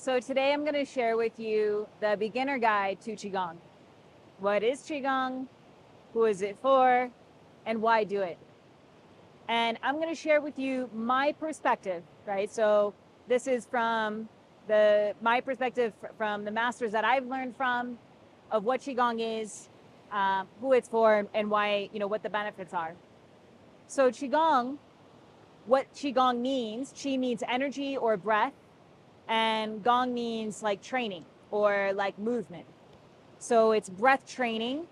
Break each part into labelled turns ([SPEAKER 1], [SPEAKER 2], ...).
[SPEAKER 1] So today I'm going to share with you the beginner guide to Qigong. What is Qigong? Who is it for? And why do it? And I'm going to share with you my perspective, right? So this is from my perspective from the masters that I've learned from, of what Qigong is, who it's for, and why, what the benefits are. So Qigong, what Qigong means, Qi means energy or breath, and Gong means like training or like movement. So it's breath training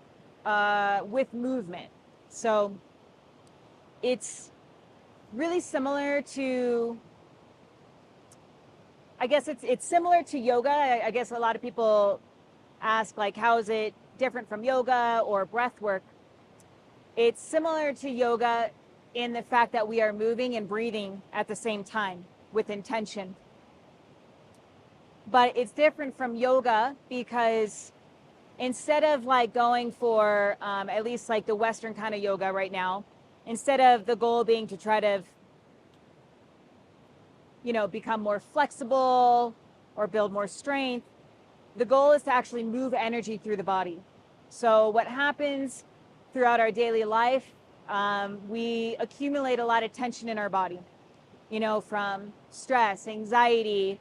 [SPEAKER 1] with movement. So it's really similar to, I guess it's similar to yoga. I guess a lot of people ask, like, how is it different from yoga or breath work? It's similar to yoga in the fact that we are moving and breathing at the same time with intention. But it's different from yoga because instead of like going for at least like the Western kind of yoga right now, instead of the goal being to try to become more flexible or build more strength, the goal is to actually move energy through the body. So what happens throughout our daily life, we accumulate a lot of tension in our body, from stress, anxiety,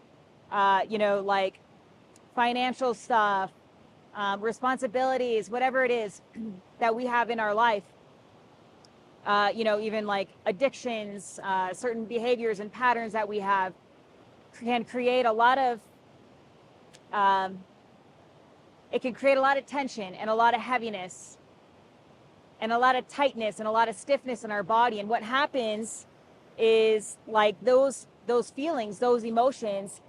[SPEAKER 1] like financial stuff, responsibilities, whatever it is that we have in our life, even like addictions, certain behaviors and patterns that we have can create a lot of, it can create a lot of tension and a lot of heaviness and a lot of tightness and a lot of stiffness in our body. And what happens is like those feelings, those emotions,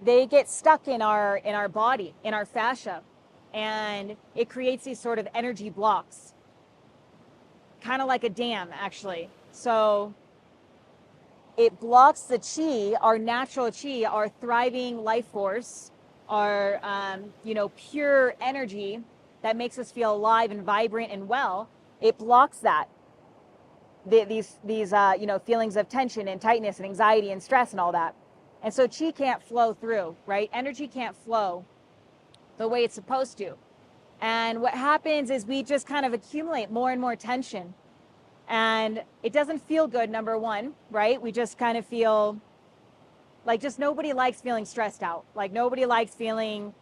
[SPEAKER 1] they get stuck in our body, in our fascia, and it creates these sort of energy blocks, kind of like a dam, actually. So it blocks the chi, our natural chi, our thriving life force, our pure energy that makes us feel alive and vibrant and well. It blocks that. These feelings of tension and tightness and anxiety and stress and all that. And so chi can't flow through, right? Energy can't flow the way it's supposed to. And what happens is we just kind of accumulate more and more tension. And it doesn't feel good, number one, right? We just kind of feel like, just nobody likes feeling stressed out. Like nobody likes feeling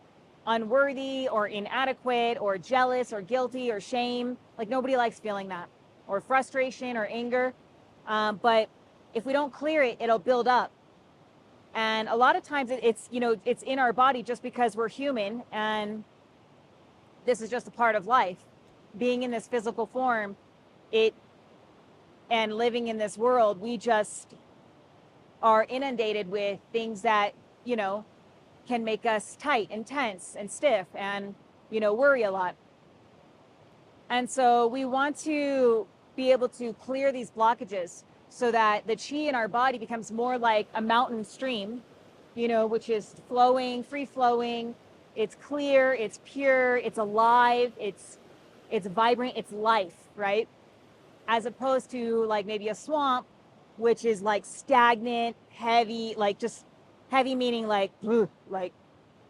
[SPEAKER 1] unworthy or inadequate or jealous or guilty or shame. Like nobody likes feeling that, or frustration or anger. But if we don't clear it, it'll build up. And a lot of times it's in our body just because we're human, and this is just a part of life. Being in this physical form, and living in this world, we just are inundated with things that, can make us tight and tense and stiff and, worry a lot. And so we want to be able to clear these blockages so that the chi in our body becomes more like a mountain stream, which is flowing, free flowing. It's clear, it's pure, it's alive, it's vibrant, it's life, right? As opposed to like maybe a swamp, which is like stagnant, heavy, like just heavy meaning like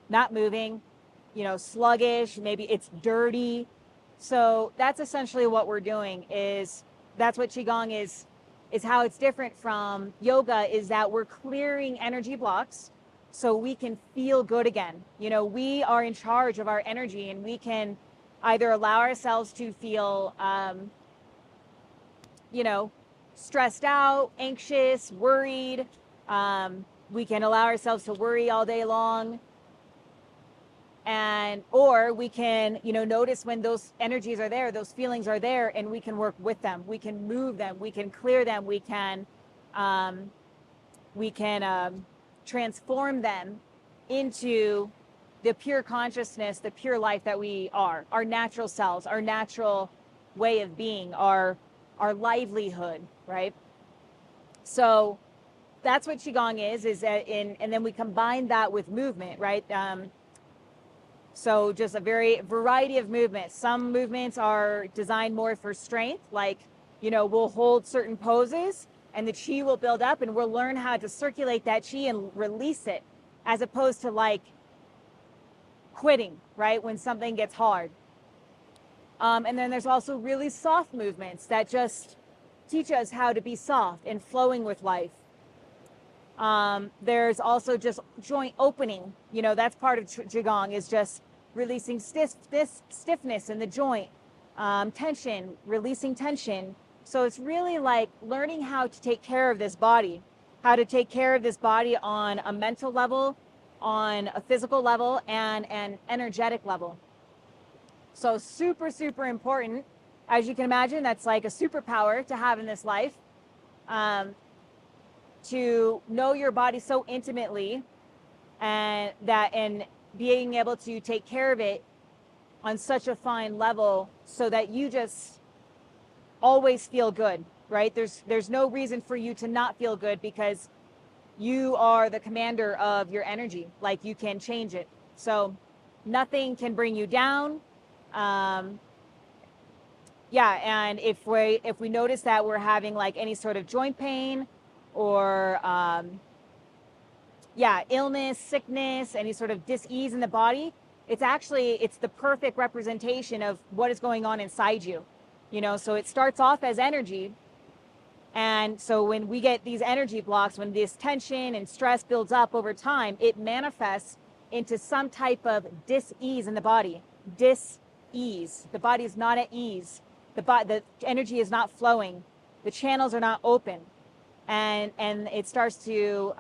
[SPEAKER 1] not moving, sluggish, maybe it's dirty. So that's essentially what we're doing. That's what Qigong is how it's different from yoga, is that we're clearing energy blocks so we can feel good again. We are in charge of our energy, and we can either allow ourselves to feel, stressed out, anxious, worried. We can allow ourselves to worry all day long. Or we can, notice when those energies are there, those feelings are there, and we can work with them. We can move them. We can clear them. We can transform them into the pure consciousness, the pure life that we are, our natural selves, our natural way of being, our livelihood, right? So that's what Qigong is that and then we combine that with movement, right? So just a variety of movements. Some movements are designed more for strength, like, we'll hold certain poses and the chi will build up, and we'll learn how to circulate that chi and release it as opposed to like quitting, right? When something gets hard. And then there's also really soft movements that just teach us how to be soft and flowing with life. There's also just joint opening. You know, that's part of Qigong, is just releasing stiffness in the joint, tension, releasing tension. So it's really like learning how to take care of this body, how to take care of this body on a mental level, on a physical level, and an energetic level. So super, super important. As you can imagine, that's like a superpower to have in this life. To know your body so intimately, and being able to take care of it on such a fine level, so that you just always feel good, right? There's no reason for you to not feel good, because you are the commander of your energy. Like, you can change it. So nothing can bring you down. Yeah, and if we notice that we're having like any sort of joint pain, or illness, sickness, any sort of dis-ease in the body, it's the perfect representation of what is going on inside you. You know, so it starts off as energy. And so when we get these energy blocks, when this tension and stress builds up over time, it manifests into some type of dis-ease in the body. Dis-ease. The body is not at ease. The energy is not flowing. The channels are not open. And it starts to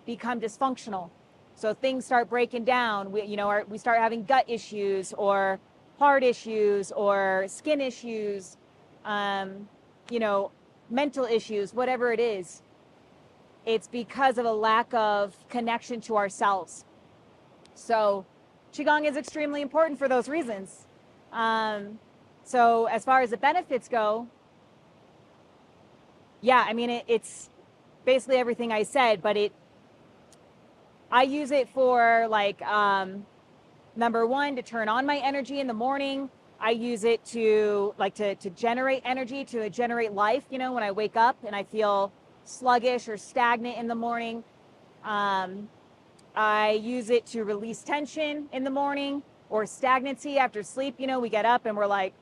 [SPEAKER 1] become dysfunctional. So things start breaking down. We start having gut issues, or heart issues, or skin issues, mental issues, whatever it is. It's because of a lack of connection to ourselves. So Qigong is extremely important for those reasons. So as far as the benefits go, yeah, I mean, it's basically everything I said, but I use it for like, number one, to turn on my energy in the morning. I use it to generate energy, to generate life, when I wake up and I feel sluggish or stagnant in the morning. I use it to release tension in the morning, or stagnancy after sleep. We get up and we're like,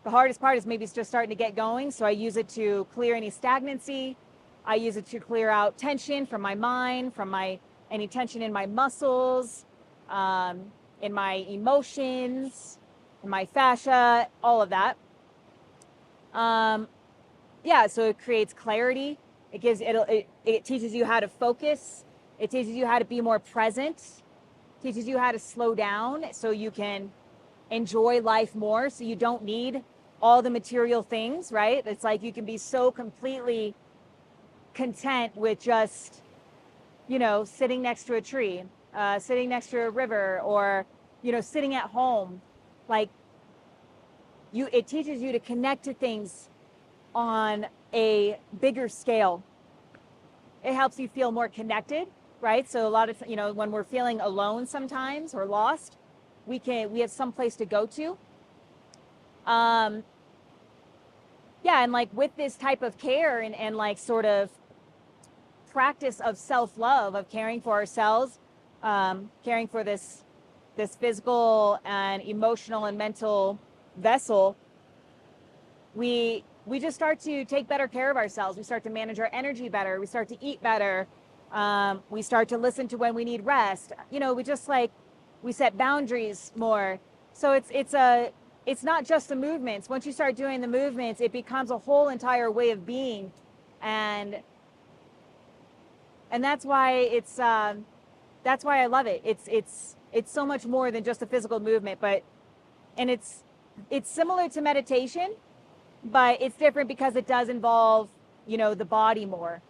[SPEAKER 1] the hardest part is maybe just starting to get going. So I use it to clear any stagnancy. I use it to clear out tension from my mind, from any tension in my muscles, in my emotions, in my fascia, all of that. So it creates clarity. It teaches you how to focus. It teaches you how to be more present. It teaches you how to slow down so you can enjoy life more, so you don't need all the material things, right? It's like you can be so completely content with just, sitting next to a tree, sitting next to a river, or, sitting at home. Like, it teaches you to connect to things on a bigger scale. It helps you feel more connected, right? So a lot of, when we're feeling alone sometimes, or lost, we have some place to go to. And like with this type of care and like sort of practice of self-love, of caring for ourselves, caring for this physical and emotional and mental vessel, we just start to take better care of ourselves. We start to manage our energy better. We start to eat better. We start to listen to when we need rest. We set boundaries more. So it's not just the movements. Once you start doing the movements, it becomes a whole entire way of being. And that's why that's why I love it. It's so much more than just a physical movement, and it's similar to meditation, but it's different because it does involve, the body more.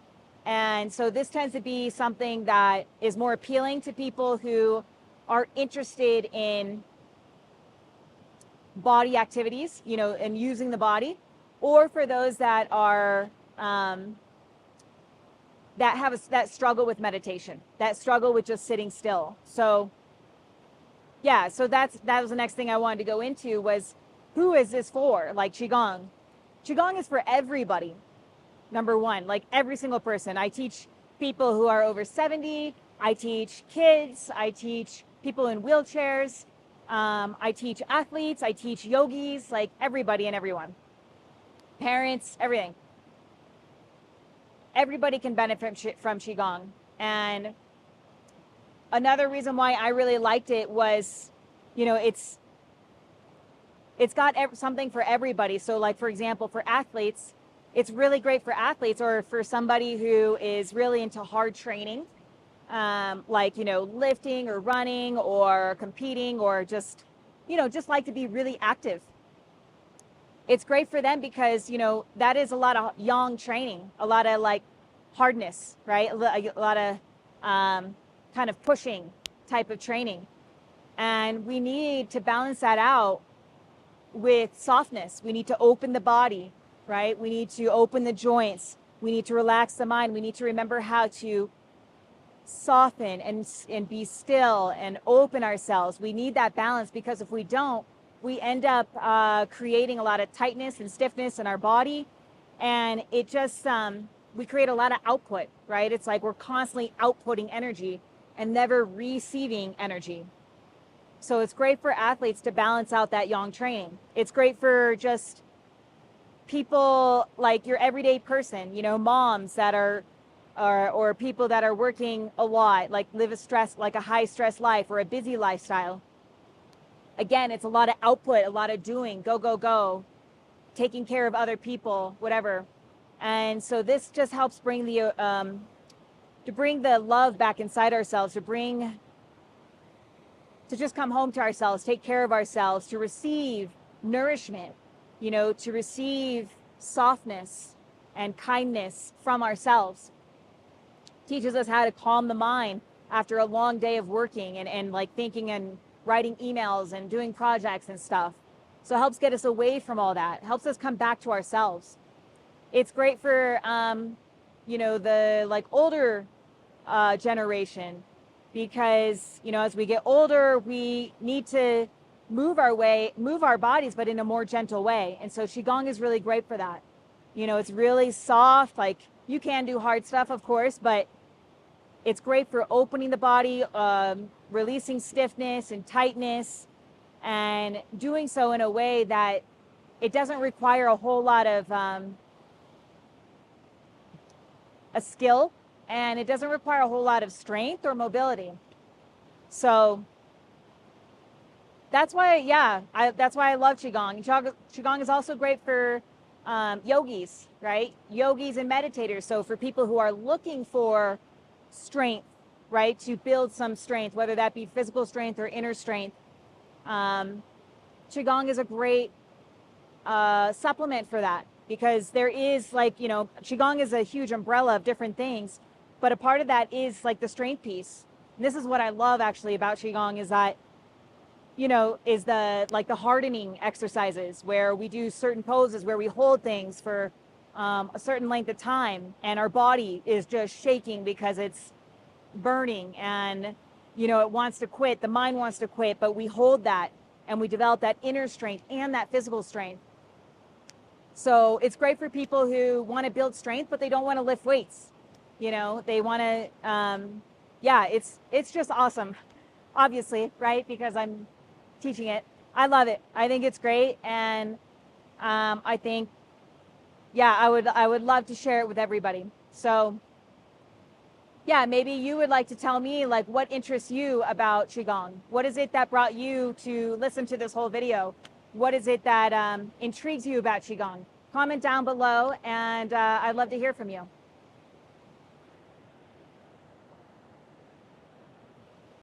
[SPEAKER 1] And so this tends to be something that is more appealing to people who are interested in body activities, and using the body, or for those that are that struggle with meditation, that struggle with just sitting still. So yeah, so that was the next thing I wanted to go into, was who is this for? Like Qigong is for everybody. Number one, like every single person. I teach people who are over 70. I teach kids, I teach people in wheelchairs, I teach athletes, I teach yogis, like everybody and everyone, parents, everything. Everybody can benefit from Qigong. And another reason why I really liked it was, you know, it's got something for everybody. So like, for example, for athletes, it's really great for athletes, or for somebody who is really into hard training, like, you know, lifting or running or competing, or just, you know, just like to be really active. It's great for them because, you know, that is a lot of yang training, a lot of like hardness, right? A lot of kind of pushing type of training. And we need to balance that out with softness. We need to open the body, right? We need to open the joints. We need to relax the mind. We need to remember how to soften and be still and open ourselves. We need that balance, because if we don't, we end up creating a lot of tightness and stiffness in our body. And it just, we create a lot of output, right? It's like we're constantly outputting energy and never receiving energy. So it's great for athletes to balance out that yang training. It's great for just people like your everyday person, you know, moms that are or people that are working a lot, like live a high stress life or a busy lifestyle. Again, it's a lot of output, a lot of doing, go, go, go, taking care of other people, whatever. And so this just helps bring to bring the love back inside ourselves, to just come home to ourselves, take care of ourselves, to receive nourishment, you know, to receive softness and kindness from ourselves. Teaches us how to calm the mind after a long day of working and like thinking and writing emails and doing projects and stuff. So it helps get us away from all that, helps us come back to ourselves. It's great for, you know, the like older generation, because, you know, as we get older, we need to move our bodies, but in a more gentle way. And so Qigong is really great for that. You know, it's really soft, like you can do hard stuff, of course, but it's great for opening the body, releasing stiffness and tightness, and doing so in a way that it doesn't require a whole lot of a skill, and it doesn't require a whole lot of strength or mobility. So that's why, yeah, that's why I love Qigong. Qigong is also great for yogis, right? Yogis and meditators. So for people who are looking for strength, right, to build some strength, whether that be physical strength or inner strength, Qigong is a great supplement for that, because there is, like, you know, Qigong is a huge umbrella of different things, but a part of that is like the strength piece. And this is what I love actually about Qigong, is that, you know, is the hardening exercises where we do certain poses where we hold things for a certain length of time, and our body is just shaking because it's burning, and, you know, it wants to quit, the mind wants to quit, but we hold that and we develop that inner strength and that physical strength. So it's great for people who want to build strength, but they don't want to lift weights. You know, they want to, yeah, it's just awesome, obviously, right? Because I'm teaching it. I love it. I think it's great. And I think, yeah, I would love to share it with everybody. So yeah, maybe you would like to tell me, like, what interests you about Qigong? What is it that brought you to listen to this whole video? What is it that intrigues you about Qigong? Comment down below, and I'd love to hear from you.